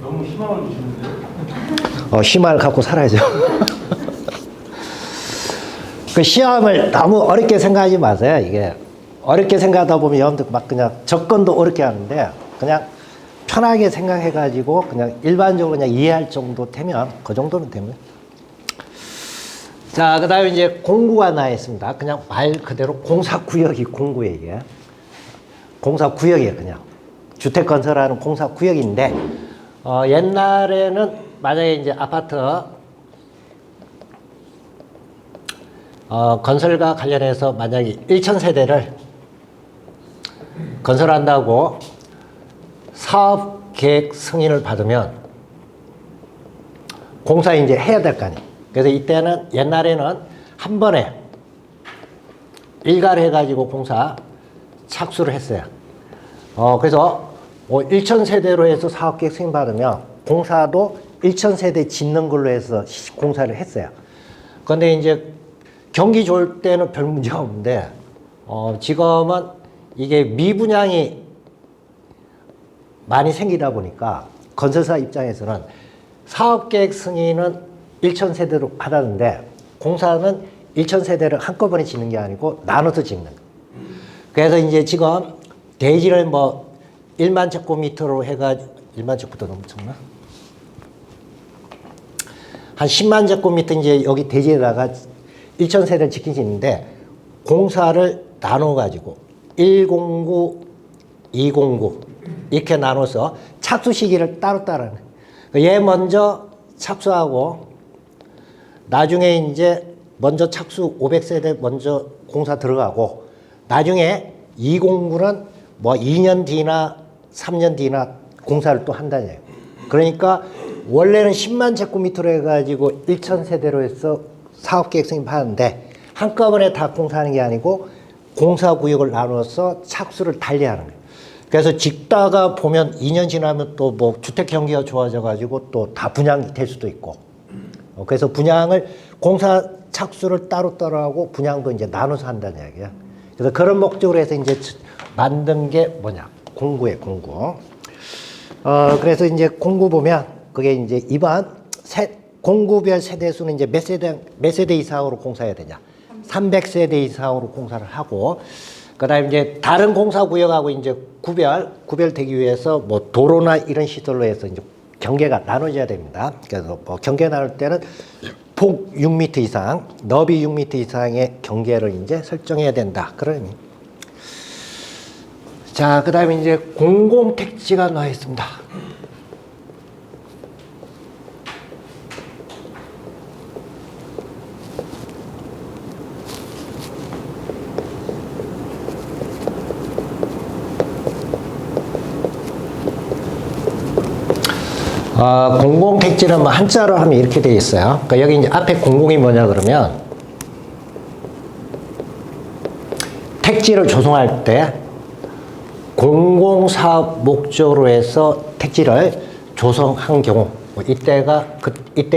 너무 희망을 주시는데요? 희망을 갖고 살아야죠. 그 시험을 너무 어렵게 생각하지 마세요. 이게 어렵게 생각하다 보면 여러분들 막 그냥 접근도 어렵게 하는데 그냥 편하게 생각해가지고 그냥 일반적으로 그냥 이해할 정도 되면 그 정도는 되면. 자, 그 다음에 이제 공구가 나와 있습니다. 그냥 말 그대로 공사구역이 공구예요, 이게. 공사구역이에요, 그냥. 주택 건설하는 공사구역인데, 옛날에는 만약에 이제 아파트, 건설과 관련해서 만약에 1,000세대를 건설한다고 사업 계획 승인을 받으면 공사 이제 해야 될 거 아니에요. 그래서 이때는 옛날에는 한 번에 일괄 해가지고 공사 착수를 했어요. 그래서 뭐 1,000세대로 해서 사업 계획 승인 받으면 공사도 1,000세대 짓는 걸로 해서 공사를 했어요. 그런데 이제 경기 좋을 때는 별 문제가 없는데 지금은 이게 미분양이 많이 생기다 보니까 건설사 입장에서는 사업계획 승인은 1,000세대로 받았는데 공사는 1,000세대를 한꺼번에 짓는 게 아니고 나눠서 짓는 거예요. 그래서 이제 지금 대지를 뭐 1만 제곱미터로 해가지고 1만 제곱미터 넘쳤나? 한 10만 제곱미터 이제 여기 대지에다가 1,000세대를 짓긴 짓는데 공사를 나눠가지고 109, 209 이렇게 나눠서 착수 시기를 따로따로 하는 거예요. 얘 먼저 착수하고 나중에 이제 먼저 착수 500세대 먼저 공사 들어가고 나중에 209는 뭐 2년 뒤나 3년 뒤나 공사를 또 한다는 얘기예요. 그러니까 원래는 10만 제곱미터로 해가지고 1,000세대로 해서 사업계획 승인 받는데 한꺼번에 다 공사하는 게 아니고 공사구역을 나눠서 착수를 달리하는 거예요. 그래서 짓다가 보면 2년 지나면 또 뭐 주택 경기가 좋아져가지고 또 다 분양이 될 수도 있고. 그래서 분양을 공사 착수를 따로따로 하고 분양도 이제 나눠서 한다는 이야기야. 그래서 그런 목적으로 해서 이제 만든 게 뭐냐? 공구예요, 공구. 그래서 이제 공구 보면 그게 이제 이번 공구별 세대수는 이제 몇 세대 이상으로 공사해야 되냐? 300세대 이상으로 공사를 하고, 그 다음에 이제 다른 공사구역하고 이제 구별되기 위해서 뭐 도로나 이런 시설로 해서 이제 경계가 나눠져야 됩니다. 그래서 뭐 경계 나눌 때는 폭 6m 이상, 너비 6m 이상의 경계를 이제 설정해야 된다. 그런 의미. 자, 그 다음에 이제 공공택지가 나와 있습니다. 공공택지는 뭐 한자로 하면 이렇게 되어 있어요. 그러니까 여기 이제 앞에 공공이 뭐냐 그러면 택지를 조성할 때 공공사업 목적으로 해서 택지를 조성한 경우 이때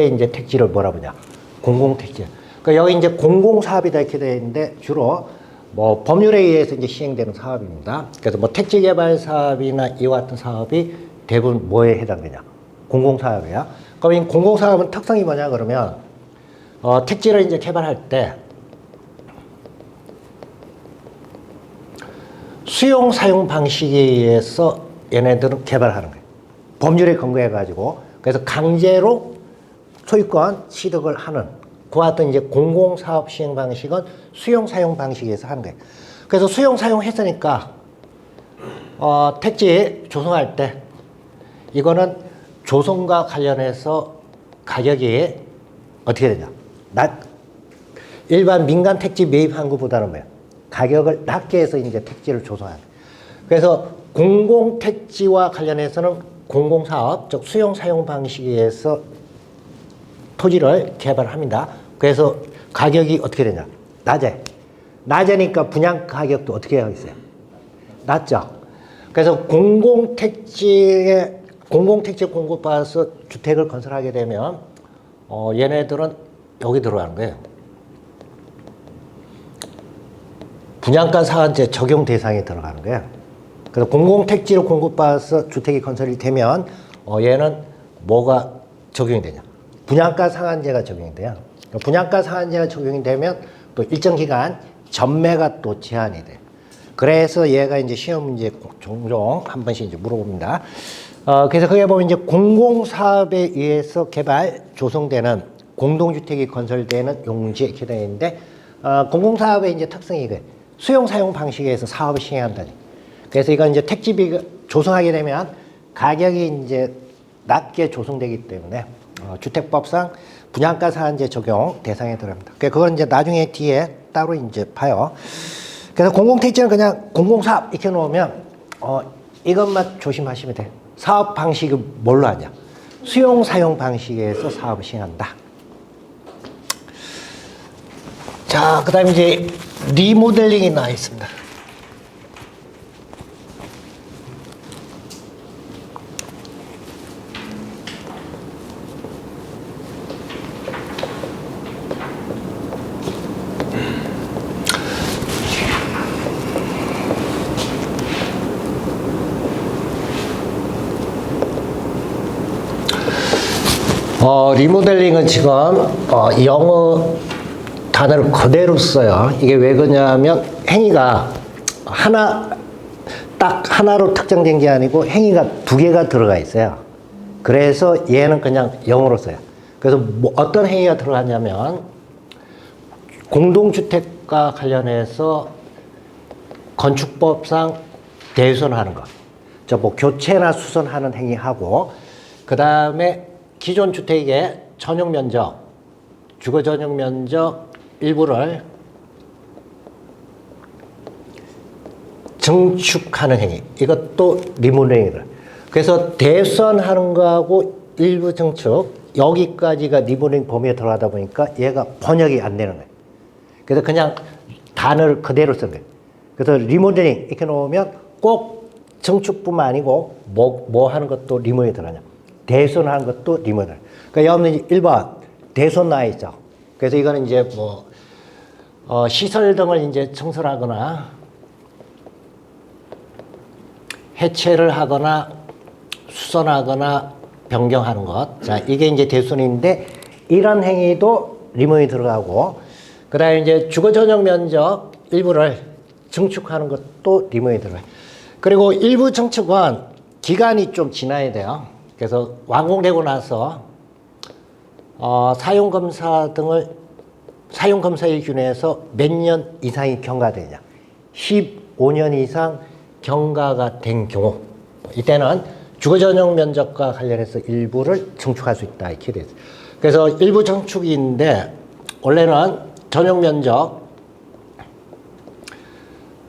이제 택지를 뭐라 그러냐 공공택지. 그러니까 여기 이제 공공사업이다 이렇게 되어 있는데 주로 뭐 법률에 의해서 이제 시행되는 사업입니다. 그래서 뭐 택지개발 사업이나 이와 같은 사업이 대부분 뭐에 해당되냐? 공공사업이야. 그럼 이 공공사업은 특성이 뭐냐 그러면 택지를 이제 개발할 때 수용 사용 방식에 의해서 얘네들은 개발하는 거예요. 법률에 근거해 가지고 그래서 강제로 소유권 취득을 하는 그와 같은 이제 공공사업 시행 방식은 수용 사용 방식에서 하는 거예요. 그래서 수용 사용 했으니까 택지 조성할 때 이거는 조성과 관련해서 가격이 어떻게 되냐? 일반 민간 택지 매입한 것보다는 뭐야? 가격을 낮게 해서 이제 택지를 조성하는. 그래서 공공택지와 관련해서는 공공사업, 즉 수용사용 방식에 의해서 토지를 개발합니다. 그래서 가격이 어떻게 되냐? 낮으니까 분양 가격도 어떻게 하겠어요? 낮죠? 그래서 공공택지에 공공택지 공급받아서 주택을 건설하게 되면 얘네들은 여기 들어가는 거예요. 분양가 상한제 적용 대상에 들어가는 거예요. 그래서 공공택지를 공급받아서 주택이 건설이 되면 얘는 뭐가 적용이 되냐? 분양가 상한제가 적용이 돼요. 분양가 상한제가 적용이 되면 또 일정 기간 전매가 또 제한이 돼요. 그래서 얘가 이제 시험 문제 종종 한 번씩 이제 물어봅니다. 그래서 거기에 보면 이제 공공사업에 의해서 개발, 조성되는 공동주택이 건설되는 용지 이렇게 되어 있는데, 공공사업의 이제 특성이 이거예요. 수용 사용 방식에서 사업을 시행한다니. 그래서 이건 이제 택지비 조성하게 되면 가격이 이제 낮게 조성되기 때문에 주택법상 분양가 상한제 적용 대상에 들어갑니다. 그건 이제 나중에 뒤에 따로 이제 봐요. 그래서 공공택지는 그냥 공공사업 이렇게 놓으면 이것만 조심하시면 돼요. 사업 방식이 뭘로 하냐? 수용 사용 방식에서 사업을 시행한다. 자, 그 다음에 이제 리모델링이 나와 있습니다. 리모델링은 지금 영어 단어를 그대로 써요. 이게 왜 그러냐면 행위가 딱 하나로 특정된 게 아니고 행위가 두 개가 들어가 있어요. 그래서 얘는 그냥 영어로 써요. 그래서 뭐 어떤 행위가 들어가냐면 공동주택과 관련해서 건축법상 대수선하는 것. 뭐 교체나 수선하는 행위하고, 그 다음에 기존 주택의 전용 면적, 주거 전용 면적 일부를 증축하는 행위. 이것도 리모델링이다. 그래서 대수선하는 거하고 일부 증축, 여기까지가 리모델링 범위에 들어가다 보니까 얘가 번역이 안 되는 거예요. 그래서 그냥 단어를 그대로 쓴 거예요. 그래서 리모델링 이렇게 놓으면 꼭 증축뿐만 아니고 뭐 하는 것도 리모델링에 들어가냐. 대손하는 것도 리모델. 그러니까 여러분들 1번 대손 나와 있죠. 그래서 이거는 이제 뭐 시설 등을 이제 청소하거나 해체를 하거나 수선하거나 변경하는 것. 자, 이게 이제 대손인데 이런 행위도 리모델이 들어가고, 그다음에 이제 주거 전용 면적 일부를 증축하는 것도 리모델이 들어가요. 그리고 일부 증축은 기간이 좀 지나야 돼요. 그래서 완공되고 나서 사용검사일 균에서 몇 년 이상이 경과되냐. 15년 이상 경과가 된 경우, 이때는 주거전용 면적과 관련해서 일부를 증축할 수 있다 이렇게 되어 있어요. 그래서 일부 증축이 있는데 원래는 전용 면적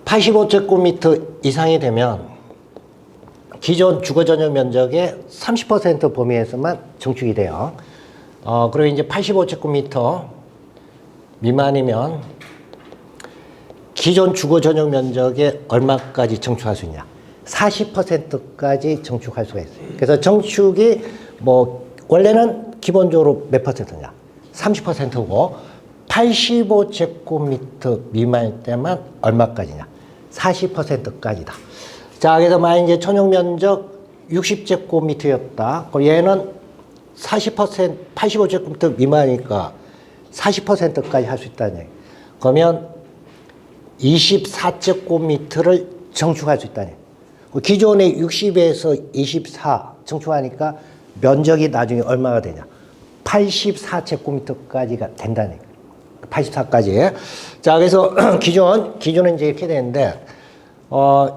85제곱미터 이상이 되면 기존 주거 전용 면적의 30% 범위에서만 증축이 돼요. 그리고 이제 85제곱미터 미만이면 기존 주거 전용 면적의 얼마까지 증축할 수 있냐? 40%까지 증축할 수가 있어요. 그래서 증축이 뭐 원래는 기본적으로 몇 퍼센트냐? 30%고 85제곱미터 미만일 때만 얼마까지냐? 40%까지다. 자, 그래서 만약 이제 전용 면적 60제곱미터였다. 그럼 얘는 85제곱미터 미만이니까 40%까지 할 수 있다는 얘기. 그러면 24제곱미터를 증축할 수 있다는 얘기. 기존의 60에서 24 증축하니까 면적이 나중에 얼마가 되냐? 84제곱미터까지가 된다는 얘기. 84까지. 자, 그래서 기준은 이제 이렇게 되는데,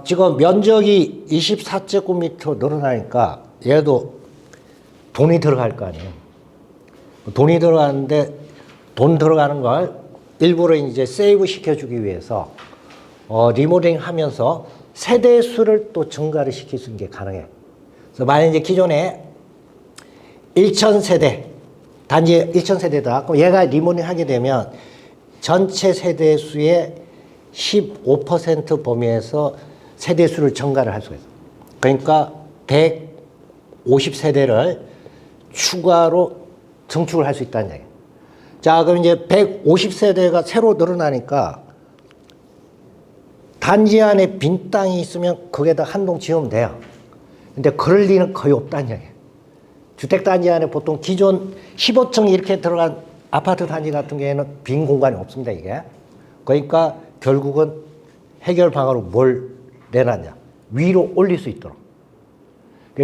지금 면적이 24제곱미터 늘어나니까 얘도 돈이 들어갈 거 아니에요. 돈이 들어가는데 돈 들어가는 걸 일부러 이제 세이브 시켜주기 위해서 리모델링 하면서 세대 수를 또 증가를 시킬 수 있는 게 가능해요. 그래서 만약 이제 기존에 1000세대, 단지 1000세대다. 그럼 얘가 리모델링 하게 되면 전체 세대 수의 15% 범위에서 세대 수를 증가를 할 수가 있어요. 그러니까 150세대를 추가로 증축을 할 수 있다는 얘기예요. 자, 그럼 이제 150세대가 새로 늘어나니까 단지 안에 빈 땅이 있으면 거기에다 한 동 지으면 돼요. 근데 그럴 리는 거의 없다는 얘기예요. 주택단지 안에 보통 기존 15층 이렇게 들어간 아파트 단지 같은 경우에는 빈 공간이 없습니다, 이게. 그러니까 결국은 해결 방안으로 뭘 내놨냐. 위로 올릴 수 있도록.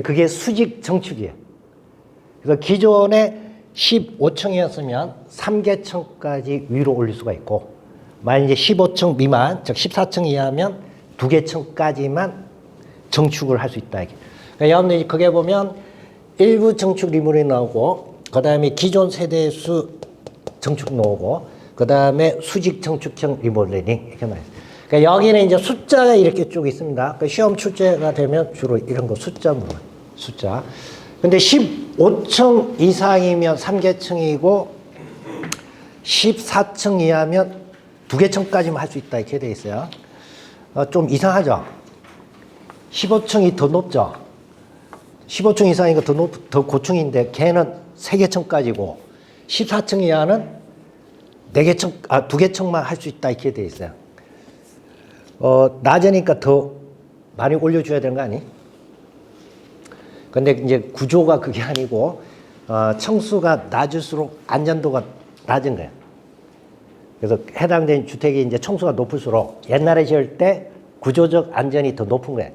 그게 수직 정축이에요. 그래서 기존에 15층이었으면 3개층까지 위로 올릴 수가 있고, 만약 이제 15층 미만, 즉 14층 이하면 2개층까지만 정축을 할 수 있다. 그러니까 여러분들이 그게 보면 일부 정축 리모델링 나오고, 그 다음에 기존 세대수 정축 나오고, 그 다음에 수직 정축형 리모델링 이렇게 나와요. 그러니까 여기는 이제 숫자가 이렇게 쭉 있습니다. 그러니까 시험 출제가 되면 주로 이런 거 숫자 물어요. 숫자. 근데 15층 이상이면 3개층이고 14층 이하면 2개층까지만 할 수 있다 이렇게 돼 있어요. 좀 이상하죠? 15층이 더 높죠? 15층 이상이니까 더 고층인데 걔는 3개층까지고 14층 이하는 2개층만 할 수 있다 이렇게 돼 있어요. 낮으니까 더 많이 올려줘야 되는 거 아니? 근데 이제 구조가 그게 아니고, 층수가 낮을수록 안전도가 낮은 거예요. 그래서 해당된 주택이 이제 층수가 높을수록 옛날에 지을 때 구조적 안전이 더 높은 거예요.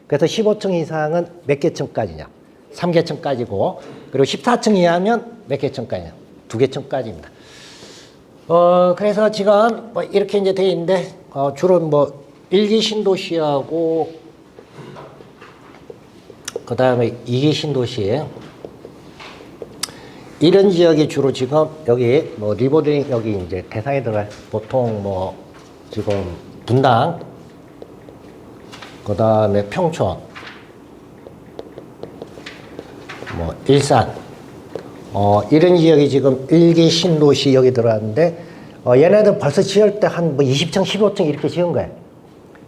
그래서 15층 이상은 몇 개층까지냐? 3개층까지고, 그리고 14층 이하면 몇 개층까지냐? 2개층까지입니다. 그래서 지금 뭐 이렇게 이제 돼 있는데, 주로 뭐 일기 신도시하고 그 다음에 이기 신도시 이런 지역이 주로 지금 여기 뭐 리모델링 여기 이제 대상에 들어갈 보통 뭐 지금 분당 그 다음에 평촌 뭐 일산 이런 지역이 지금 일기 신도시 여기 들어왔는데 얘네들 벌써 지을 때 한 뭐 20층 15층 이렇게 지은 거예요.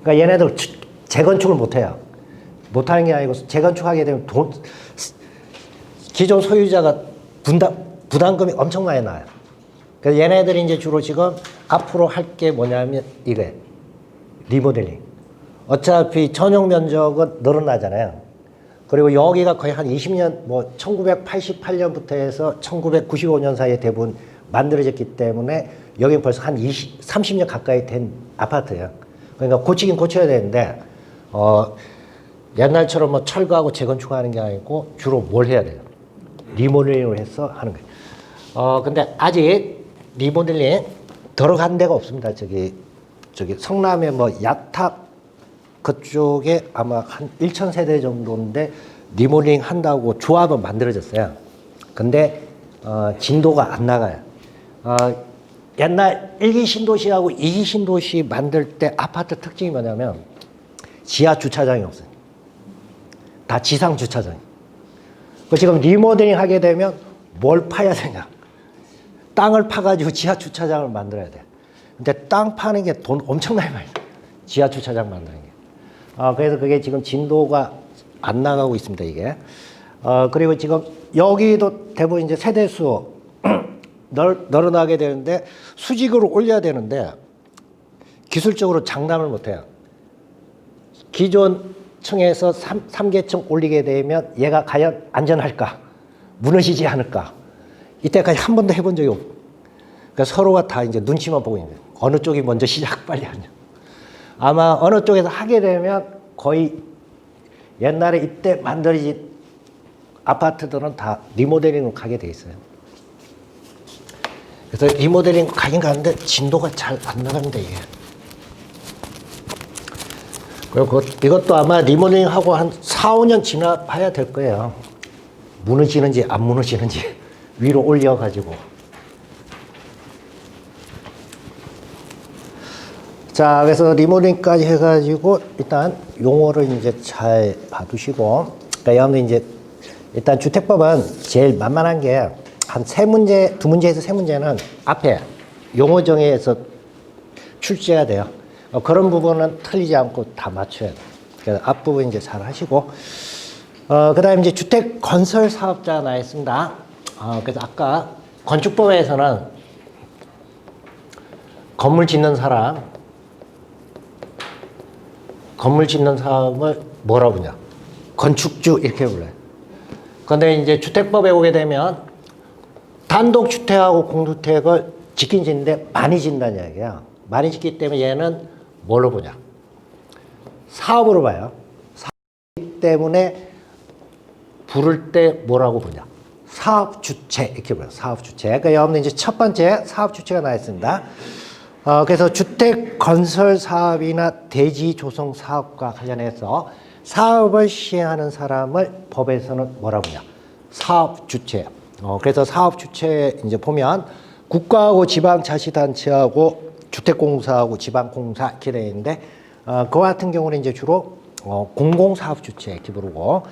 그러니까 얘네들 재건축을 못해요. 못하는 게 아니고 재건축하게 되면 기존 소유자가 부담금이 엄청 많이 나요. 그래서 얘네들이 이제 주로 지금 앞으로 할 게 뭐냐면 이거예요. 리모델링. 어차피 전용 면적은 늘어나잖아요. 그리고 여기가 거의 한 20년, 뭐 1988년부터 해서 1995년 사이에 대부분 만들어졌기 때문에 여기 벌써 한 30년 가까이 된 아파트예요. 그러니까 고치긴 고쳐야 되는데, 옛날처럼 뭐 철거하고 재건축하는 게 아니고 주로 뭘 해야 돼요? 리모델링을 해서 하는 거예요. 근데 아직 리모델링 들어간 데가 없습니다. 저기 성남에 뭐 야탑 그쪽에 아마 한 1,000세대 정도인데 리모델링 한다고 조합은 만들어졌어요. 근데 진도가 안 나가요. 옛날 1기 신도시하고 2기 신도시 만들 때 아파트 특징이 뭐냐면 지하 주차장이 없어요. 다 지상 주차장. 지금 리모델링 하게 되면 뭘 파야 되냐? 땅을 파가지고 지하 주차장을 만들어야 돼. 근데 땅 파는 게 돈 엄청나게 많이 들어요. 지하 주차장 만드는 게. 그래서 그게 지금 진도가 안 나가고 있습니다, 이게. 그리고 지금 여기도 대부분 이제 세대수 늘어나게 되는데 수직으로 올려야 되는데 기술적으로 장담을 못 해요. 기존 층에서 3개층 올리게 되면 얘가 과연 안전할까? 무너지지 않을까? 이때까지 한 번도 해본 적이 없고. 그러니까 서로가 다 이제 눈치만 보고 있는 거예요. 어느 쪽이 먼저 시작 빨리 하냐. 아마 어느 쪽에서 하게 되면 거의 옛날에 이때 만들어진 아파트들은 다 리모델링으로 가게 돼 있어요. 그래서 리모델링 가긴 가는데 진도가 잘 안 나갑니다, 이게. 그리고 이것도 아마 리모델링하고 한 4, 5년 지나봐야 될 거예요. 무너지는지 안 무너지는지 위로 올려가지고. 자, 그래서 리모델링까지 해가지고 일단 용어를 이제 잘 봐두시고. 그러니까 여러분들 이제 일단 주택법은 제일 만만한 게 한 세 문제, 두 문제에서 세 문제는 앞에 용어 정의에서 출제해야 돼요. 그런 부분은 틀리지 않고 다 맞춰야 돼요. 그래서 앞부분 이제 잘 하시고, 그 다음에 이제 주택 건설 사업자 나와 있습니다. 그래서 아까 건축법에서는 건물 짓는 사람을 뭐라고 부르냐? 건축주 이렇게 불러요. 근데 이제 주택법에 오게 되면 단독주택하고 공동주택을 짓긴 짓는데 많이 짓는다는 이야기야. 많이 짓기 때문에 얘는 뭘로 보냐? 사업으로 봐요. 사업이기 때문에 부를 때 뭐라고 보냐? 사업주체 이렇게 봐요. 사업주체. 그러니까 여러분들 이제 첫 번째 사업주체가 나와 있습니다. 그래서 주택 건설 사업이나 대지 조성 사업과 관련해서 사업을 시행하는 사람을 법에서는 뭐라고 하냐? 사업주체. 그래서 사업주체 이제 보면 국가하고 지방자치단체하고 주택공사하고 지방공사 이렇게 되어 있는데 그와 같은 경우는 이제 주로 공공사업주체 이렇게 부르고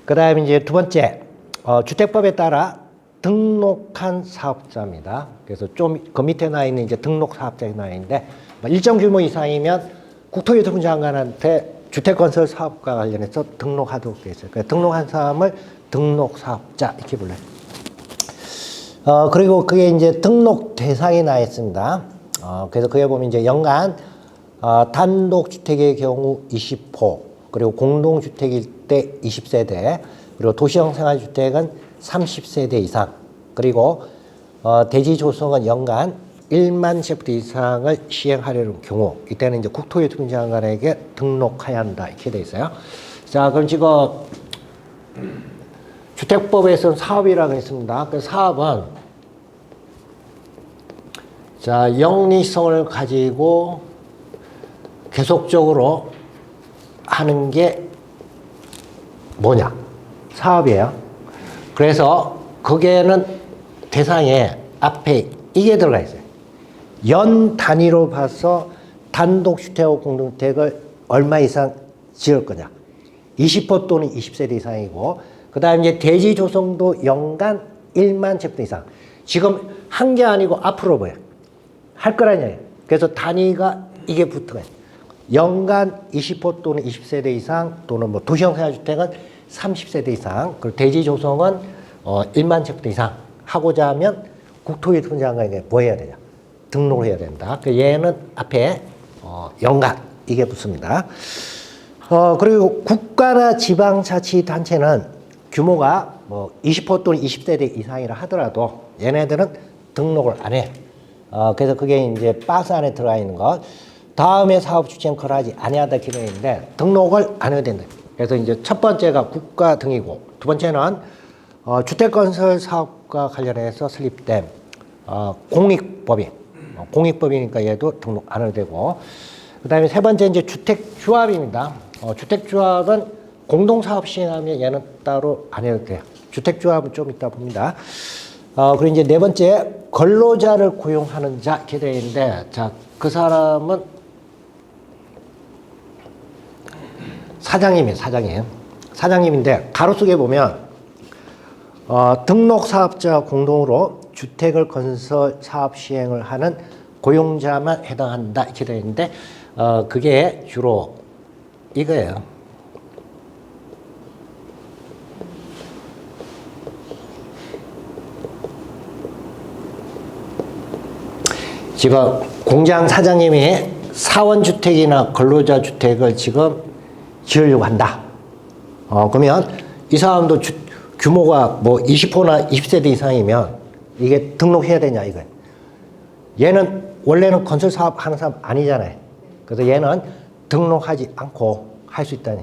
그다음에 이제 두 번째 주택법에 따라 등록한 사업자입니다. 그래서 좀 그 밑에 나 있는 이제 등록 사업자가 나 있는데 일정 규모 이상이면 국토교통부 장관한테 주택건설 사업과 관련해서 등록하도록 되어 있어요. 그러니까 등록한 사람을 등록 사업자 이렇게 불러요. 그리고 그게 이제 등록 대상이 나 있습니다. 그래서 그게 보면 이제 연간 단독주택의 경우 20호, 그리고 공동주택일 때 20세대, 그리고 도시형 생활주택은 30세대 이상, 그리고 대지 조성은 연간 1만 제곱미터 이상을 시행하려는 경우, 이때는 이제 국토교통부 장관에게 등록해야 한다 이렇게 돼 있어요. 자, 그럼 지금 주택법에서는 사업이라고 했습니다. 그 사업은 자 영리성을 가지고 계속적으로 하는 게 뭐냐? 사업이에요. 그래서 거기에는 대상에 앞에 이게 들어가 있어요. 연 단위로 봐서 단독주택하고 공동주택을 얼마 이상 지을 거냐? 20호 또는 20세대 이상이고, 그 다음에 이제 대지 조성도 연간 1만 제곱미터 이상. 지금 한 게 아니고 앞으로 뭐예요? 할 거라는 얘기예요. 그래서 단위가 이게 붙어요. 연간 20호 또는 20세대 이상 또는 뭐 도시형 생활주택은 30세대 이상, 그리고 대지 조성은 1만 제곱미터 이상 하고자 하면 국토교통부 장관에게 뭐 해야 되냐? 등록을 해야 된다. 얘는 앞에 연간 이게 붙습니다. 그리고 국가나 지방자치단체는 규모가 뭐 20호 또는 20세대 이상이라 하더라도 얘네들은 등록을 안 해. 그래서 그게 이제 박스 안에 들어가 있는 것. 다음에 사업 주체는 거하지 아니하다 기능인데 등록을 안 해야 된다. 그래서 이제 첫 번째가 국가 등이고, 두 번째는 주택건설 사업과 관련해서 설립된 공익법인. 공익법이니까 얘도 등록 안 해도 되고, 그 다음에 세 번째 이제 주택조합입니다. 주택조합은 공동사업 시행하면 얘는 따로 안 해도 돼요. 주택조합은 좀 이따 봅니다. 그리고 이제 네 번째, 근로자를 고용하는 자, 이렇게 되어 있는데, 자, 그 사람은 사장님이에요, 사장님. 사장님인데, 가로 속에 보면, 등록사업자 공동으로 주택을 건설 사업 시행을 하는 고용자만 해당한다, 이렇게 되어 있는데, 그게 주로 이거예요. 지금 공장 사장님이 사원주택이나 근로자 주택을 지금 지으려고 한다. 그러면 이 사람도 규모가 뭐 20호나 20세대 이상이면 이게 등록해야 되냐 이거예요. 얘는 원래는 건설 사업 하는 사람 아니잖아요. 그래서 얘는 등록하지 않고 할 수 있다니.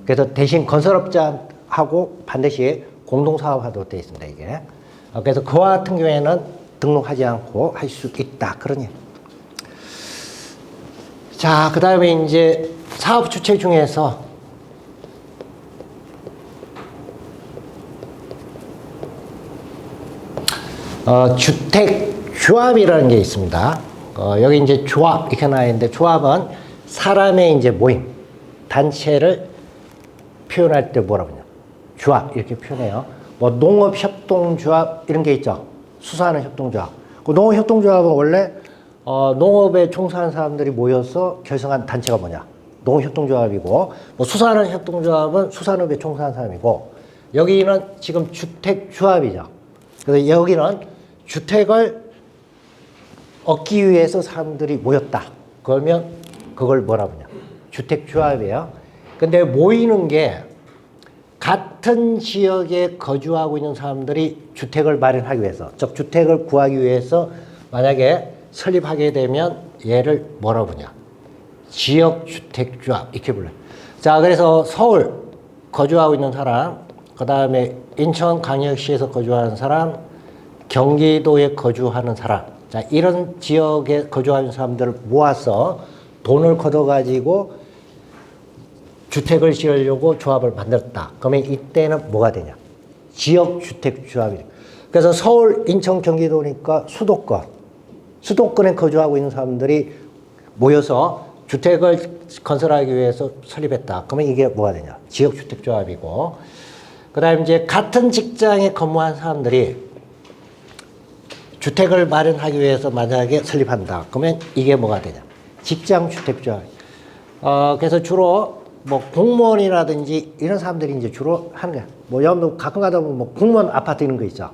그래서 대신 건설업자하고 반드시 공동사업 하도록 되어 있습니다, 이게. 그래서 그와 같은 경우에는 등록하지 않고 할 수 있다. 그러니. 자, 그 다음에 이제 사업 주체 중에서 주택조합이라는 게 있습니다. 여기 이제 조합 이렇게 나와 있는데, 조합은 사람의 이제 모임, 단체를 표현할 때 뭐라고 하냐? 조합 이렇게 표현해요. 뭐 농업협동조합 이런 게 있죠. 수사하는 협동조합. 그 농업협동조합은 원래 농업에 종사하는 사람들이 모여서 결성한 단체가 뭐냐? 농업협동조합이고, 뭐 수사하는 협동조합은 수산업에 종사하는 사람이고, 여기는 지금 주택조합이죠. 그래서 여기는 주택을 얻기 위해서 사람들이 모였다. 그러면 그걸 뭐라고 하냐? 주택조합이에요. 근데 모이는 게 같은 지역에 거주하고 있는 사람들이 주택을 마련하기 위해서, 즉 주택을 구하기 위해서 만약에 설립하게 되면 얘를 뭐라고 부르냐? 지역주택조합 이렇게 불러요. 자, 그래서 서울 거주하고 있는 사람, 그 다음에 인천광역시에서 거주하는 사람, 경기도에 거주하는 사람, 자, 이런 지역에 거주하는 사람들을 모아서 돈을 걷어가지고 주택을 지으려고 조합을 만들었다. 그러면 이때는 뭐가 되냐? 지역주택조합이 돼요. 그래서 서울, 인천, 경기도니까 수도권에 거주하고 있는 사람들이 모여서 주택을 건설하기 위해서 설립했다. 그러면 이게 뭐가 되냐? 지역주택조합이고, 그 다음에 이제 같은 직장에 근무한 사람들이 주택을 마련하기 위해서 만약에 설립한다. 그러면 이게 뭐가 되냐? 직장주택조합. 그래서 주로 뭐 공무원이라든지 이런 사람들이 이제 주로 하는 거야. 뭐 여러분도 가끔 가다 보면 뭐 공무원 아파트 이런 거 있죠.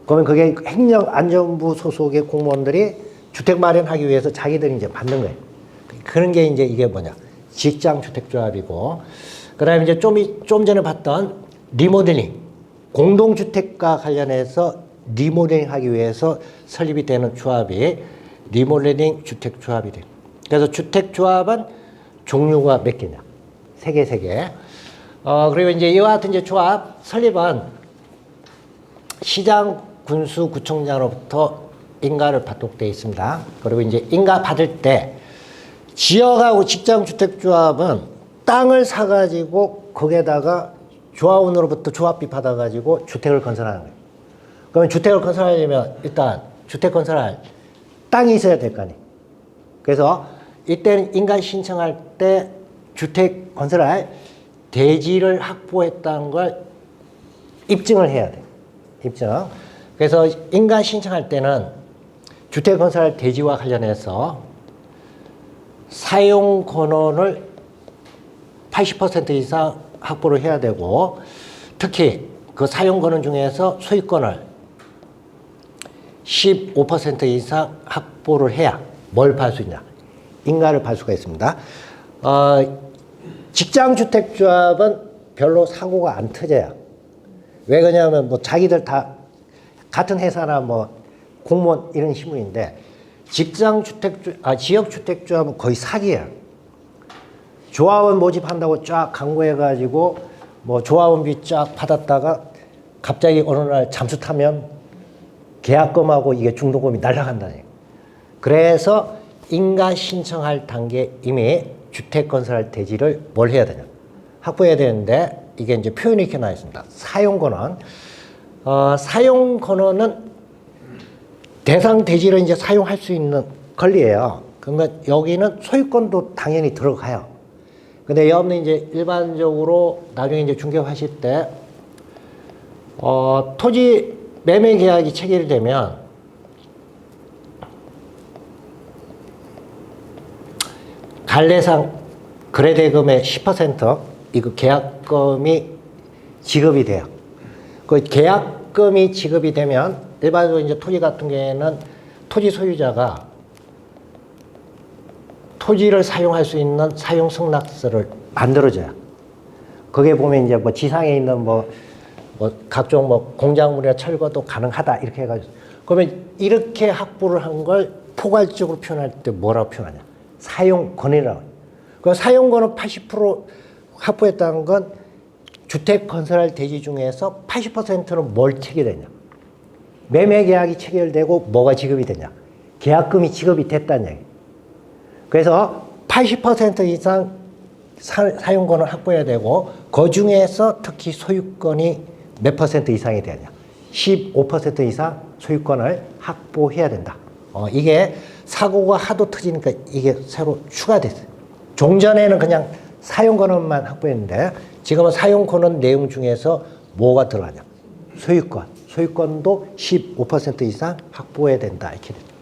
그러면 그게 행정안전부 소속의 공무원들이 주택 마련하기 위해서 자기들이 이제 만든 거예요. 그런 게 이제 이게 뭐냐? 직장주택조합이고, 그 다음에 이제 좀 전에 봤던 리모델링, 공동주택과 관련해서 리모델링 하기 위해서 설립이 되는 조합이 리모델링 주택조합이 돼요. 그래서 주택조합은 종류가 몇 개냐? 세 개. 그리고 이제 이와 같은 이제 조합 설립은 시장, 군수, 구청장으로부터 인가를 받도록 되어 있습니다. 그리고 이제 인가 받을 때 지역하고 직장주택조합은 땅을 사가지고 거기에다가 조합원으로부터 조합비 받아가지고 주택을 건설하는 거예요. 그러면 주택을 건설하려면 일단 주택 건설할 땅이 있어야 될 거 아니에요. 그래서 이때는 인가 신청할 때 주택 건설할 대지를 확보했다는 걸 입증을 해야 돼요. 입증. 그래서 인가 신청할 때는 주택 건설할 대지와 관련해서 사용 권원을 80% 이상 확보를 해야 되고, 특히 그 사용 권원 중에서 소유권을 15% 이상 확보를 해야 뭘 팔 수 있냐? 인가를 팔 수가 있습니다. 직장주택조합은 별로 사고가 안 터져요. 왜 그러냐면 뭐 자기들 다 같은 회사나 뭐 공무원 이런 신분인데, 지역주택조합은 거의 사기예요. 조합원 모집한다고 쫙 광고해가지고 뭐 조합원비 쫙 받았다가 갑자기 어느 날 잠수 타면 계약금하고 이게 중도금이 날아간다니. 그래서 인가 신청할 단계 이미 주택 건설할 대지를 뭘 해야 되냐? 확보해야 되는데, 이게 이제 표현이 이렇게 나와 있습니다. 사용권은. 사용권은 대상 대지를 이제 사용할 수 있는 권리예요. 그러면 여기는 소유권도 당연히 들어가요. 근데 여러분이 이제 일반적으로 나중에 이제 중개하실 때, 토지 매매 계약이 체결되면 관례상 거래대금의 10% 이거 계약금이 지급이 돼요. 그 계약금이 지급이 되면 일반적으로 이제 토지 같은 경우에는 토지 소유자가 토지를 사용할 수 있는 사용 승낙서를 만들어줘요. 거기에 보면 이제 뭐 지상에 있는 뭐 각종 뭐 공작물이나 철거도 가능하다 이렇게 해가지고, 그러면 이렇게 확보를 한 걸 포괄적으로 표현할 때 뭐라고 표현하냐? 사용권이라고. 그 사용권은 80% 확보했다는 건 주택 건설할 대지 중에서 80%는 뭘 체결되냐? 매매 계약이 체결되고 뭐가 지급이 되냐? 계약금이 지급이 됐다는 얘기. 그래서 80% 이상 사용권을 확보해야 되고, 그 중에서 특히 소유권이 몇 % 이상이 되냐? 15% 이상 소유권을 확보해야 된다. 이게 사고가 하도 터지니까 이게 새로 추가됐어요. 종전에는 그냥 사용권만 확보했는데, 지금은 사용권은 내용 중에서 뭐가 들어가냐? 소유권. 소유권도 15% 이상 확보해야 된다. 이렇게 됩니다.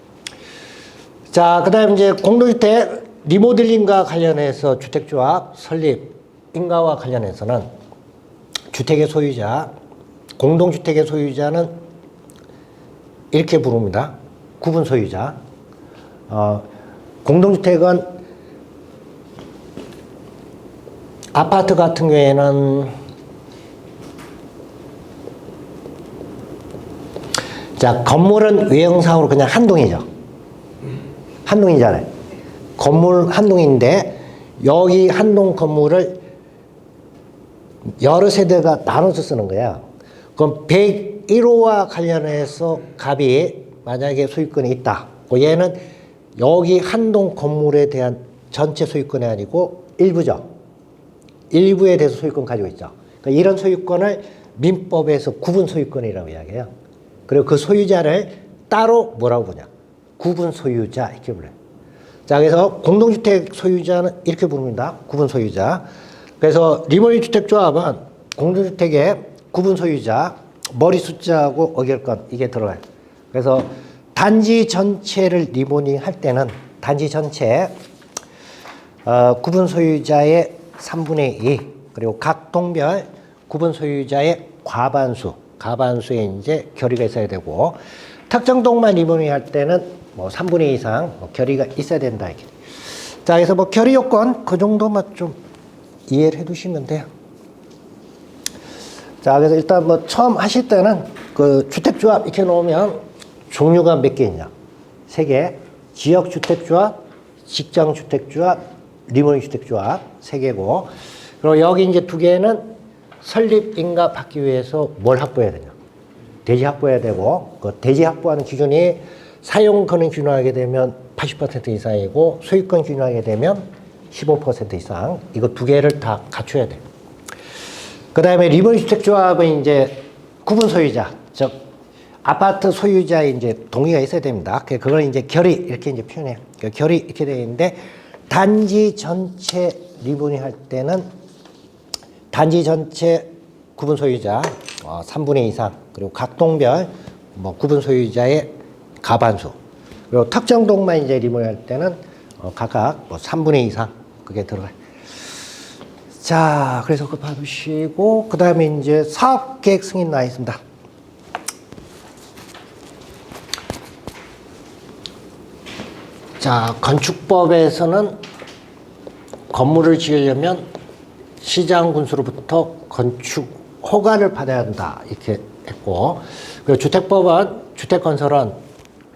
자, 그 다음에 이제 공동주택 리모델링과 관련해서 주택조합 설립, 인가와 관련해서는 주택의 소유자, 공동주택의 소유자는 이렇게 부릅니다. 구분 소유자. 공동주택은 아파트 같은 경우에는 자, 건물은 외형상으로 그냥 한 동이죠. 한 동이잖아요. 건물 한 동인데 여기 한 동 건물을 여러 세대가 나눠서 쓰는 거야. 그럼 101호와 관련해서 갑이 만약에 소유권이 있다. 얘는 여기 한 동 건물에 대한 전체 소유권이 아니고 일부죠. 일부에 대해서 소유권 가지고 있죠. 그러니까 이런 소유권을 민법에서 구분 소유권이라고 이야기해요. 그리고 그 소유자를 따로 뭐라고 부르냐? 구분 소유자 이렇게 불러요. 자, 그래서 공동주택 소유자는 이렇게 부릅니다. 구분 소유자. 그래서 리모니 주택조합은 공동주택의 구분 소유자 머리 숫자하고 어결권 이게 들어가요. 그래서 단지 전체를 리모닝 할 때는 단지 전체 구분 소유자의 3분의 2 그리고 각 동별 구분 소유자의 과반수에 이제 결의가 있어야 되고 특정 동만 리모닝 할 때는 뭐 3분의 2 이상 결의가 있어야 된다 이렇게. 자, 그래서 뭐 결의 요건 그 정도만 좀 이해를 해두시면 돼요. 자, 그래서 일단 뭐 처음 하실 때는 그 주택조합 이렇게 놓으면 종류가 몇 개 있냐? 3개. 지역주택조합, 직장주택조합, 리모닝 주택조합 3개고. 그리고 여기 이제 2개는 설립인가 받기 위해서 뭘 확보해야 되냐? 대지 확보해야 되고, 그 대지 확보하는 기준이 사용권을 균형하게 되면 80% 이상이고, 소유권 균형하게 되면 15% 이상. 이거 2개를 다 갖춰야 돼요. 그 다음에 리모닝 주택조합은 이제 구분 소유자, 즉, 아파트 소유자의 이제 동의가 있어야 됩니다. 그걸 이제 결의 이렇게 이제 표현해요. 결의 이렇게 되어 있는데, 단지 전체 리모닝 할 때는 단지 전체 구분 소유자 3분의 2 이상, 그리고 각 동별 뭐 구분 소유자의 과반수, 그리고 특정 동만 이제 리모닝 할 때는 각각 뭐 3분의 2 이상 그게 들어가요. 자, 그래서 그거 봐두시고, 그 다음에 이제 사업계획 승인 나와 있습니다. 자, 건축법에서는 건물을 지으려면 시장군수로부터 건축 허가를 받아야 한다 이렇게 했고, 그리고 주택법은 주택건설은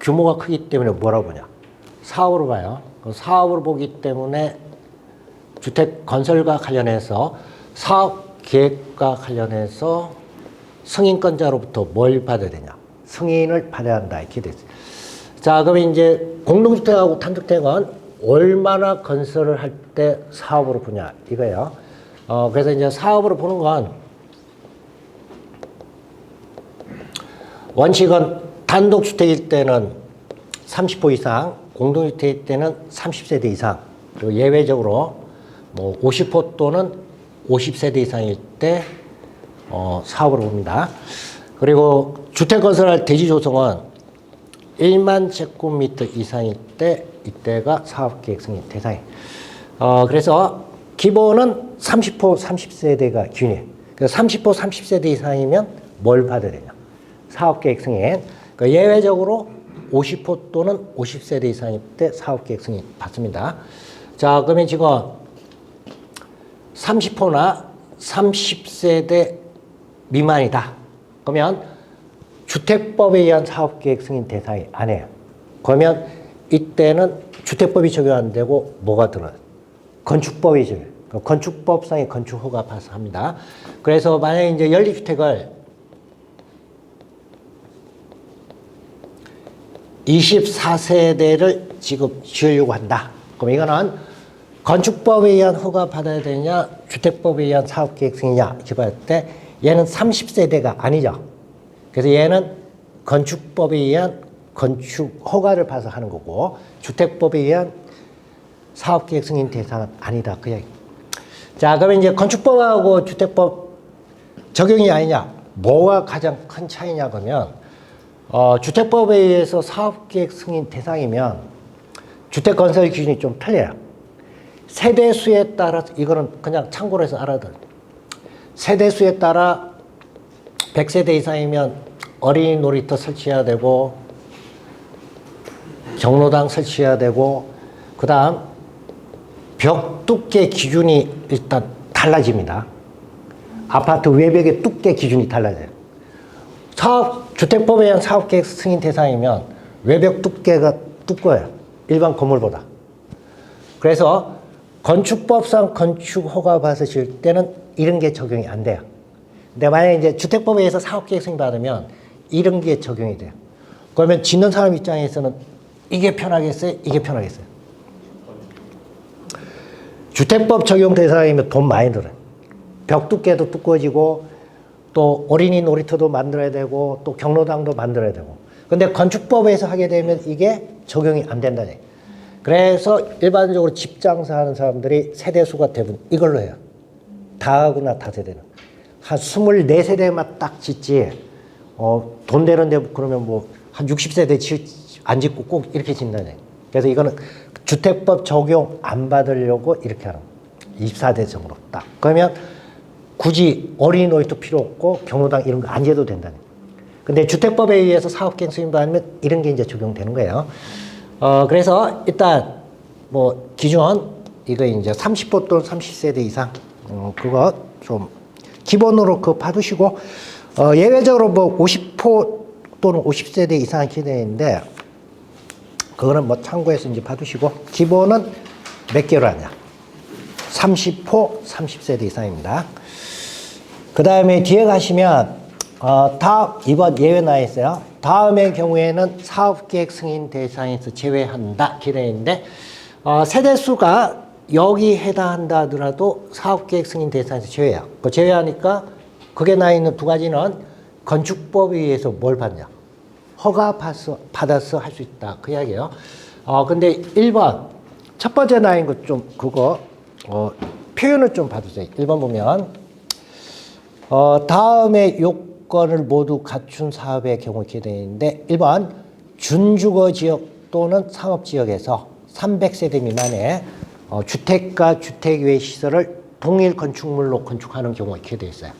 규모가 크기 때문에 뭐라고 보냐? 사업으로 봐요. 사업으로 보기 때문에 주택건설과 관련해서 사업계획과 관련해서 승인권자로부터 뭘 받아야 되냐? 승인을 받아야 한다 이렇게 됐어요. 자, 그러면 이제 공동주택하고 단독주택은 얼마나 건설을 할 때 사업으로 보냐 이거예요. 그래서 이제 사업으로 보는 건 원칙은 단독주택일 때는 30호 이상, 공동주택일 때는 30세대 이상, 그리고 예외적으로 뭐 50호 또는 50세대 이상일 때 사업으로 봅니다. 그리고 주택 건설할 대지 조성은 1만 제곱미터 이상일 때 이때가 사업계획 승인 대상이에요. 그래서 기본은 30호 30세대가 기준이에요. 그래서 30호 30세대 이상이면 뭘 받아야 되냐? 사업계획 승인. 그러니까 예외적으로 50호 또는 50세대 이상일 때 사업계획 승인 받습니다. 자, 그러면 지금 30호나 30세대 미만이다. 그러면 주택법에 의한 사업계획 승인 대상이 아니에요. 그러면 이때는 주택법이 적용 안 되고 뭐가 들어요? 건축법이 적용. 건축법상의 건축허가 발생합니다. 그래서 만약에 이제 연립주택을 24세대를 지금 지으려고 한다. 그럼 이거는 건축법에 의한 허가 받아야 되냐, 주택법에 의한 사업계획 승인이냐 이렇게 봤을 때 얘는 30세대가 아니죠. 그래서 얘는 건축법에 의한 건축 허가를 받아서 하는 거고 주택법에 의한 사업계획 승인 대상은 아니다 그 얘기. 자, 그러면 이제 건축법하고 주택법 적용이 아니냐, 뭐가 가장 큰 차이냐 그러면 주택법에 의해서 사업계획 승인 대상이면 주택건설 기준이 좀 틀려요. 세대수에 따라서 이거는 그냥 참고로 해서 알아둬요. 세대수에 따라 100세대 이상이면 어린이 놀이터 설치해야 되고 경로당 설치해야 되고 그 다음 벽 두께 기준이 일단 달라집니다. 아파트 외벽의 두께 기준이 달라져요. 주택법에 의한 사업계획 승인 대상이면 외벽 두께가 두꺼워요. 일반 건물보다. 그래서 건축법상 건축 허가 받으실 때는 이런 게 적용이 안 돼요. 근데 만약에 이제 주택법에 의해서 사업계획 승인 받으면 이런 게 적용이 돼요. 그러면 짓는 사람 입장에서는 이게 편하겠어요? 이게 편하겠어요? 주택법 적용 대상이면 돈 많이 들어요. 벽 두께도 두꺼워지고 또 어린이 놀이터도 만들어야 되고 또 경로당도 만들어야 되고. 근데 건축법에서 하게 되면 이게 적용이 안 된다는 얘기예요. 그래서 일반적으로 집 장사하는 사람들이 세대수가 대부분 이걸로 해요. 다하구나 다세대는. 한 24세대만 딱 짓지 돈 되는데 그러면 뭐 한 60세대 안 짓고 꼭 이렇게 짓는다는 얘기예요. 그래서 이거는 주택법 적용 안 받으려고 이렇게 하는 거예요. 24대 정도 딱. 그러면 굳이 어린이 놀이터 필요 없고 경로당 이런 거 안 지어도 된다는 거예요. 근데 주택법에 의해서 사업계획 승인 받으면 이런 게 이제 적용되는 거예요. 그래서 일단 뭐 기준 이거 이제 30호 또는 30세대 이상 그거 좀 기본으로 그거 받으시고 예외적으로 뭐 50호 또는 50세대 이상 기대인데 그거는 뭐 참고해서 이제 받으시고 기본은 몇 개로 하냐? 30호 30세대 이상입니다. 그 다음에 뒤에 가시면 이번 예외 나와 있어요. 다음의 경우에는 사업계획 승인 대상에서 제외한다 기대인데 세대수가 여기 해당한다 하더라도 사업계획 승인 대상에서 제외야. 그 제외하니까 그게 나와 있는 두 가지는 건축법에 의해서 뭘 받냐? 허가 받아서 할 수 있다. 그 이야기예요. 근데 1번 첫 번째 나인 것 좀 그거 표현을 좀 봐주세요. 1번 보면 다음의 요건을 모두 갖춘 사업의 경우 이렇게 되어 있는데 1번 준주거 지역 또는 상업지역에서 300세대 미만의 주택과 주택외 시설을 동일 건축물로 건축하는 경우 이렇게 되어 있어요.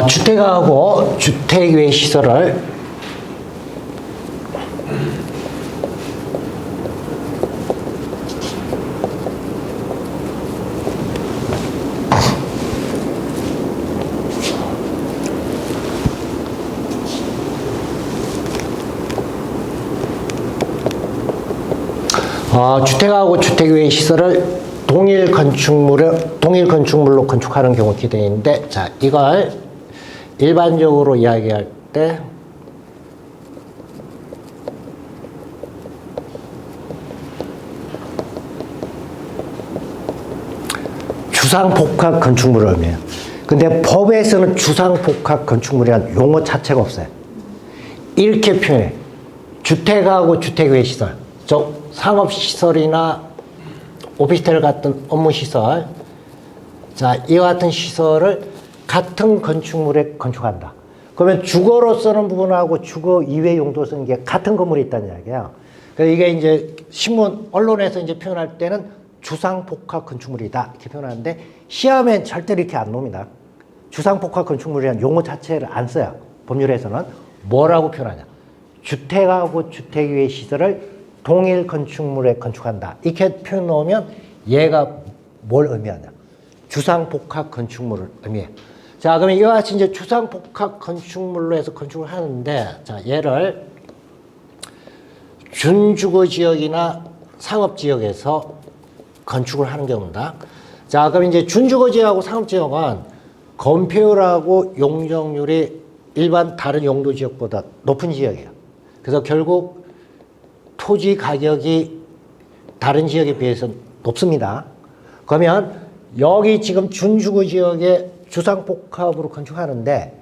주택하고 주택외 시설을 주택하고 주택외 시설을 동일 건축물로 건축하는 경우 이렇게 되어 있는데 자 이걸 일반적으로 이야기할 때 주상복합 건축물을 의미해요. 근데 법에서는 주상복합 건축물이라는 용어 자체가 없어요. 이렇게 표현해. 주택하고 주택외 시설, 즉 상업시설이나 오피스텔 같은 업무시설, 자 이와 같은 시설을 같은 건축물에 건축한다. 그러면 주거로 쓰는 부분하고 주거 이외 용도 쓰는 게 같은 건물에 있다는 이야기야. 그래서 이게 이제 신문, 언론에서 이제 표현할 때는 주상복합 건축물이다 이렇게 표현하는데 시험엔 절대로 이렇게 안 놉니다. 주상복합 건축물이라는 용어 자체를 안 써요. 법률에서는 뭐라고 표현하냐? 주택하고 주택 외 시설을 동일 건축물에 건축한다. 이렇게 표현 넣으면 얘가 뭘 의미하냐? 주상복합 건축물을 의미해. 자, 그러면 이와 같이 이제 주상복합 건축물로 해서 건축을 하는데, 자, 얘를 준주거 지역이나 상업 지역에서 건축을 하는 경우입니다. 자, 그럼 이제 준주거 지역하고 상업 지역은 건폐율하고 용적률이 일반 다른 용도 지역보다 높은 지역이에요. 그래서 결국 토지 가격이 다른 지역에 비해서 높습니다. 그러면 여기 지금 준주거 지역에 주상복합으로 건축하는데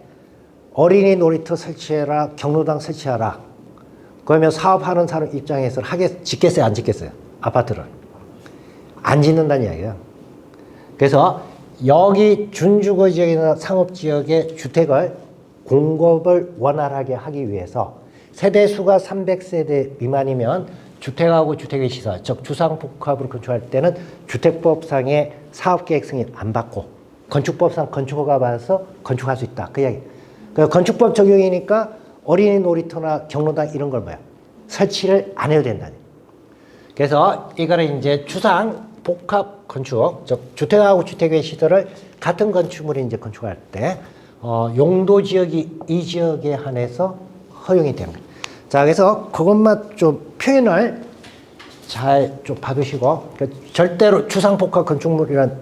어린이 놀이터 설치해라, 경로당 설치하라. 그러면 사업하는 사람 입장에서 짓겠어요, 안 짓겠어요? 아파트를. 안 짓는다는 이야기예요. 그래서 여기 준주거 지역이나 상업지역의 주택을 공급을 원활하게 하기 위해서 세대수가 300세대 미만이면 주택하고 주택의 시설, 즉 주상복합으로 건축할 때는 주택법상의 사업계획 승인 안 받고 건축법상 건축허가 받아서 건축할 수 있다. 그 이야기. 그 건축법 적용이니까 어린이 놀이터나 경로당 이런 걸 뭐야? 설치를 안 해도 된다니. 그래서 이거는 이제 주상 복합 건축, 즉 주택하고 주택의 시설을 같은 건축물에 이제 건축할 때 용도 지역이 이 지역에 한해서 허용이 됩니다. 자, 그래서 그것만 좀 표현을 잘 좀 봐두시고, 절대로 주상 복합 건축물이란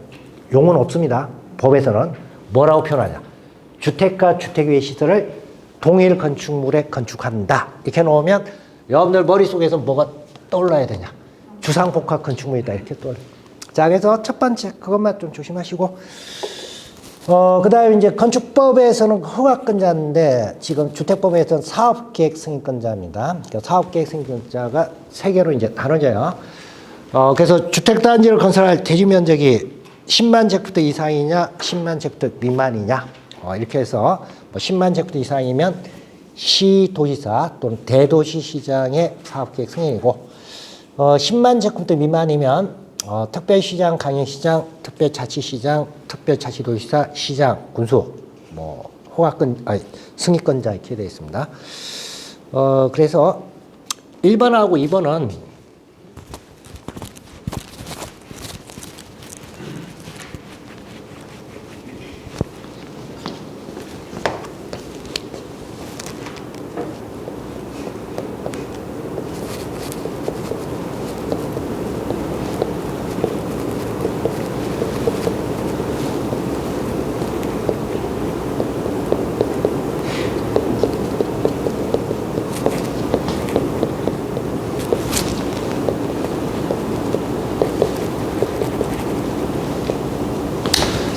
용어는 없습니다. 법에서는 뭐라고 표현하냐? 주택과 주택 외 시설을 동일 건축물에 건축한다. 이렇게 놓으면 여러분들 머릿속에서 뭐가 떠올라야 되냐? 주상복합 건축물이다. 이렇게 떠올라. 자, 그래서 첫 번째 그것만 좀 조심하시고, 그 다음에 이제 건축법에서는 허가권자인데 지금 주택법에서는 사업계획 승인권자입니다. 사업계획 승인권자가 세 개로 이제 나눠져요. 그래서 주택단지를 건설할 대지 면적이 10만 제곱미터 이상이냐, 10만 제곱미터 미만이냐, 이렇게 해서 뭐 10만 제곱미터 이상이면 시도지사 또는 대도시시장의 사업계획 승인이고, 10만 제곱미터 미만이면 특별시장, 강행시장, 특별자치시장, 특별자치도시사, 시장, 군수, 뭐 허가권, 승인권자 이렇게 되어 있습니다. 그래서 1번하고 2번은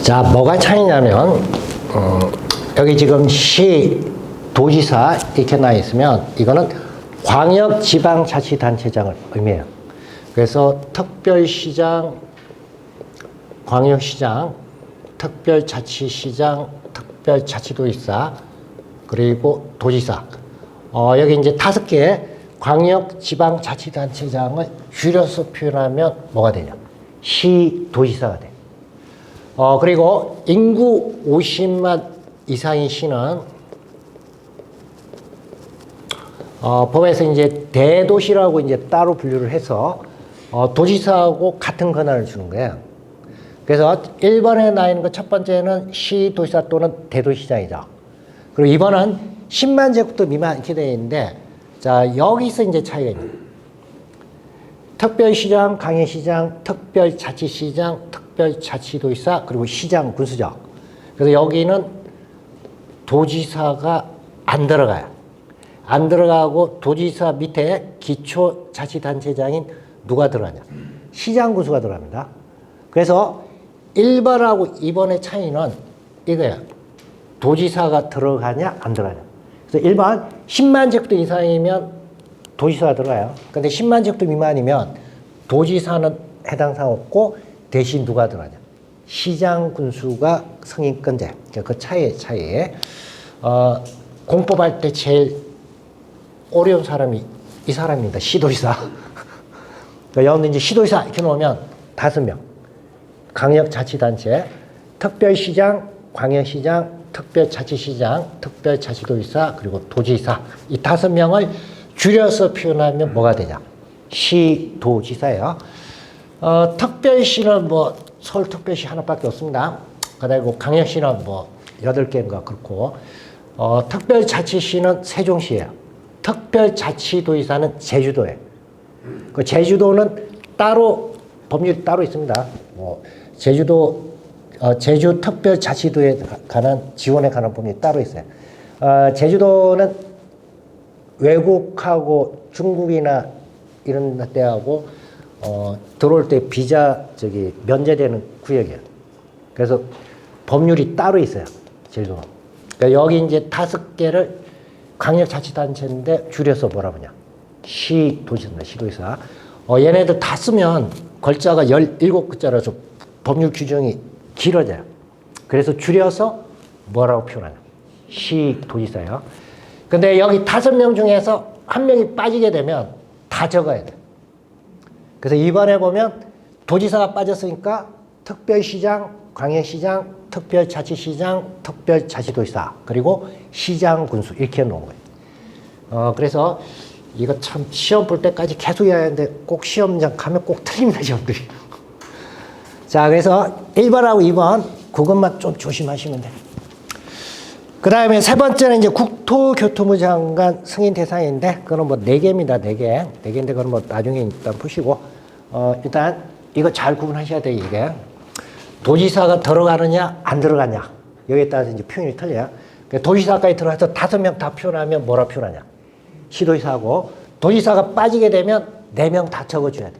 자, 뭐가 차이냐면, 여기 지금 시, 도지사 이렇게 나와 있으면 이거는 광역지방자치단체장을 의미해요. 그래서 특별시장, 광역시장, 특별자치시장, 특별자치도지사, 그리고 도지사. 여기 이제 5개의 광역지방자치단체장을 줄여서 표현하면 뭐가 되냐? 시도지사가 돼요. 그리고 인구 50만 이상인 시는 법에서 이제 대도시라고 이제 따로 분류를 해서 도지사하고 같은 권한을 주는 거예요. 그래서 1번에 나 있는 거 첫 번째는 시도지사 또는 대도시장이죠. 그리고 2번은 10만 제곱미터 미만 이렇게 되어 있는데, 자, 여기서 이제 차이가 있는 특별시장, 강행시장, 특별자치시장, 특별자치도지사, 그리고 시장, 군수죠. 그래서 여기는 도지사가 안 들어가요. 안 들어가고 도지사 밑에 기초자치단체장인 누가 들어가냐? 시장, 군수가 들어갑니다. 그래서 1번하고 2번의 차이는 이거예요. 도지사가 들어가냐, 안 들어가냐. 그래서 1번 10만 제곱미터 이상이면 도지사가 들어가요. 근데 10만 제곱미터 미만이면 도지사는 해당 사항 없고 대신 누가 들어가냐? 시장, 군수가 승인권자. 그 차이에 공법할 때 제일 어려운 사람이 이 사람입니다. 시도지사. 여러분들 이제 시도지사 이렇게 놓으면 5명. 강력자치단체, 특별시장, 광역시장, 특별자치시장, 특별자치도지사, 그리고 도지사. 이 5명을 줄여서 표현하면 뭐가 되냐? 시도지사예요. 특별시는 뭐 서울특별시 하나밖에 없습니다. 그리고 강역시는 뭐 8개인가 그렇고, 특별자치시는 세종시예요. 특별자치도지사는 제주도예요. 그 제주도는 따로 법률이 따로 있습니다. 뭐 제주 특별자치도에 관한 지원에 관한 법률이 따로 있어요. 제주도는 외국하고 중국이나 이런 데하고 들어올 때 비자 면제되는 구역이에요. 그래서 법률이 따로 있어요. 제주도는. 그러니까 여기 이제 5개를 광역자치단체인데 줄여서 뭐라 그러냐? 시도지사입니다. 시도지사. 얘네들 다 쓰면 글자가 17글자라서 법률 규정이 길어져요. 그래서 줄여서 뭐라고 표현하냐? 시도지사예요. 근데 여기 5명 중에서 1명이 빠지게 되면 다 적어야 돼. 그래서 이번에 보면 도지사가 빠졌으니까 특별시장, 광역시장, 특별자치시장, 특별자치도지사, 그리고 시장 군수 이렇게 놓은 거예요. 그래서 이거 참 시험 볼 때까지 계속 해야 하는데 꼭 시험장 가면 꼭 틀립니다, 시험들이. 자, 그래서 1번하고 2번 그것만 좀 조심하시면 돼요. 그 다음에 세 번째는 이제 국토교통부 장관 승인 대상인데, 그건 뭐 4개입니다, 4개. 4개인데, 그건 뭐 나중에 일단 푸시고, 일단 이거 잘 구분하셔야 돼요, 이게. 도지사가 들어가느냐, 안 들어가냐. 여기에 따라서 이제 표현이 틀려요. 도지사까지 들어가서 5명 다 표현하면 뭐라 표현하냐. 시도지사하고, 도지사가 빠지게 되면 4명 다 적어줘야 돼.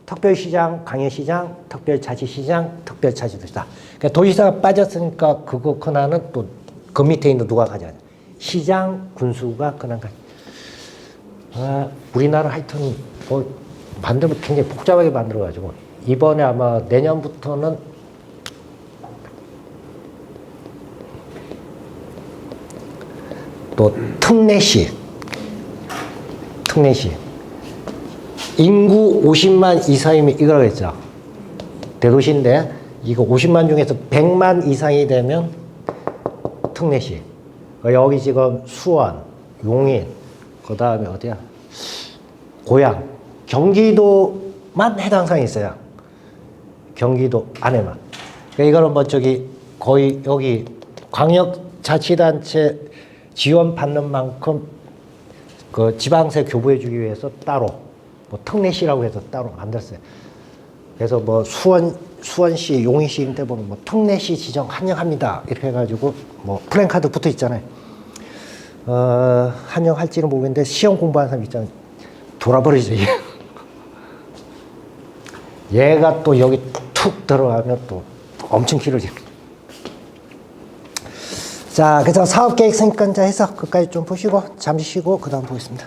특별시장, 광역시장, 특별자치시장, 특별자치도지사. 그러니까 도지사가 빠졌으니까 그거 권한은 또 그 밑에 있는 누가 가져가냐. 시장, 군수가 권한 가져. 우리나라 하여튼 뭐 만들면 굉장히 복잡하게 만들어가지고 이번에 아마 내년부터는 또 특례시 인구 50만 이상이면 이거라고 했죠. 대도시인데 이거 50만 중에서 100만 이상이 되면 특례시. 여기 지금 수원, 용인, 그 다음에 어디야? 고양, 경기도만 해당 사항이 있어요. 경기도 안에만. 그러니까 이거는 뭐 저기 거의 여기 광역자치단체 지원 받는 만큼 그 지방세 교부해주기 위해서 따로 뭐 특례시라고 해서 따로 만들었어요. 그래서 뭐 수원시, 용인시 이런 데 보면 뭐 특례시 지정 환영합니다 이렇게 해가지고 뭐 플랜카드 붙어 있잖아요. 환영할지는 모르겠는데 시험 공부하는 사람 있잖아요. 돌아버리죠. 얘가 또 여기 툭 들어가면 또 엄청 길어집니다. 자, 그래서 사업계획 승인권자 해서 끝까지 좀 보시고 잠시 쉬고 그 다음 보겠습니다.